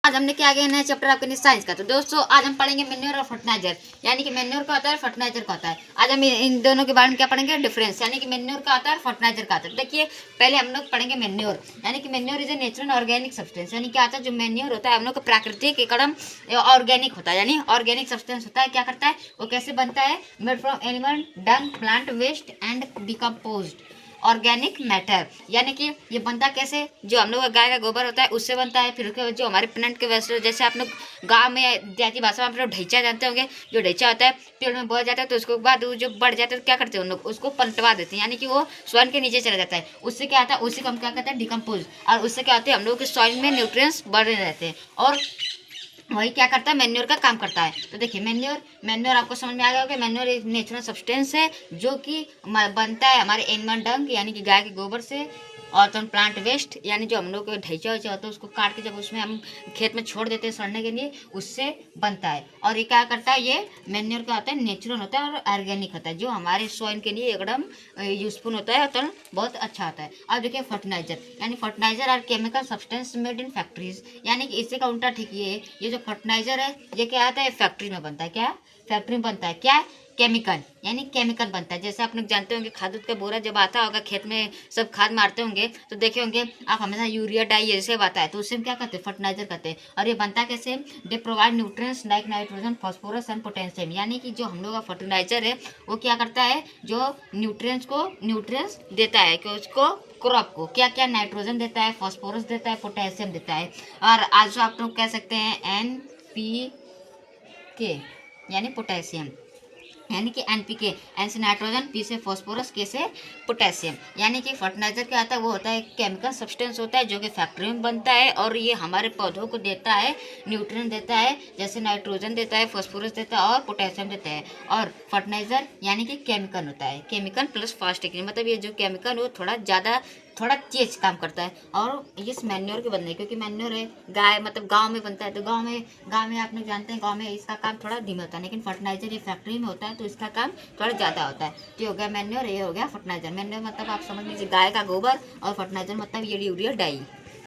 आज हमने क्या आगे नया चैप्टर आपके साइंस का। तो दोस्तों आज हम पढ़ेंगे मेन्योर और फर्टिलाइजर, यानी कि मेन्योर का होता है फर्टिलाइजर का होता है। आज हम इन दोनों के बारे में क्या पढ़ेंगे, डिफरेंस, यानी कि मेन्योर का आता है फर्टिलाइजर का आता है। देखिए पहले हम लोग पढ़ेंगे मेन्योर, यानी कि manure is a natural organic substance, यानी क्या आता है जो मेन्योर होता है हम लोग का प्राकृतिक एकदम ऑर्गेनिक होता है, यानी ऑर्गेनिक सब्सटेंस होता है। क्या करता है वो, कैसे बनता है, made from animal dung, plant waste and decomposed organic matter, यानी कि ये बनता कैसे, जो हम लोग का गाय का गोबर होता है उससे बनता है। फिर जो हमारे प्लांट के वैसे, जैसे आप लोग गाँव में देहाती भाषा में आप लोग ढैचा जानते होंगे, जो ढैचा होता है पेड़ में बोया जाता है, तो उसके बाद वो जो बढ़ जाता है तो क्या करते हैं उन लोग उसको पलटवा देते हैं, यानी कि वो सॉइल के नीचे चला जाता है। उससे क्या आता है, उसी को हम क्या कहते हैं, डिकम्पोज। और उससे क्या होता है, हम लोग के सॉइल में न्यूट्रिएंट्स बढ़ रहते हैं और वही क्या करता है, मैन्योर का काम करता है। तो देखिए मैन्योर, मैन्योर आपको समझ में आ गया होगा। मैन्योर एक नेचुरल सब्सटेंस है जो कि बनता है हमारे एनिमल डंग, यानी कि गाय के गोबर से, और तो प्लांट वेस्ट, यानी जो हम लोग को ढैचा वैचा होता है उसको काट के जब उसमें हम खेत में छोड़ देते हैं सड़ने के लिए, उससे बनता है। और ये क्या करता है, ये मैन्योर क्या होता है, नेचुरल होता है और ऑर्गेनिक होता है, जो हमारे सॉइल के लिए एकदम यूजफुल होता है, तो बहुत अच्छा होता है। अब देखिए फर्टिलाइजर, यानी fertiliser are chemical substance made in factories, यानी कि इससे का उल्टा ठीक ये जो फर्टिलाइजर है ये क्या आता है, फैक्ट्री में बनता है। क्या फैक्ट्री में बनता है, क्या केमिकल, यानी केमिकल बनता है। जैसे आप लोग जानते होंगे खाद का बोरा जब आता होगा खेत में सब खाद मारते होंगे तो देखे होंगे आप हमेशा यूरिया डाई ये सब आता है, तो उससे हम क्या करते हैं, फर्टिलाइजर करते हैं। और ये बनता कैसे, they provide nutrients like nitrogen, phosphorus and potassium, यानी कि जो हम लोग का फर्टिलाइजर है वो क्या करता है, जो न्यूट्रिएंट्स को न्यूट्रिएंट्स देता है, कि उसको क्रॉप को क्या क्या नाइट्रोजन देता है, फास्फोरस देता है, पोटेशियम देता है। और आज आप लोग कह सकते हैं NPK, यानी पोटेशियम, यानी कि NPK, एन से नाइट्रोजन, पी से फॉस्फोरस, के से पोटेशियम। यानी कि फर्टिलाइजर क्या आता है, वो होता है केमिकल सब्सटेंस होता है जो कि फैक्ट्री में बनता है और ये हमारे पौधों को देता है, न्यूट्रिएंट देता है, जैसे नाइट्रोजन देता है, फॉस्फोरस देता है और पोटेशियम देता है। और फर्टिलाइजर यानी कि केमिकल होता है, केमिकल प्लस फास्ट टेक्निक, मतलब ये जो केमिकल वो थोड़ा तेज काम करता है। और इस मैन्योर के बनने, क्योंकि मैन्योर है गाय, मतलब गांव में बनता है, तो गांव में आप लोग जानते हैं गांव में इसका काम थोड़ा धीमा होता है, लेकिन फर्टिलाइजर ये फैक्ट्री में होता है तो इसका काम थोड़ा ज़्यादा होता है। तो ये हो गया मैन्योर, ये हो गया फर्टिलाइजर। मैन्योर मतलब आप समझ लीजिए गाय का गोबर और फर्टिलाइजर मतलब ये यूरिया डाई।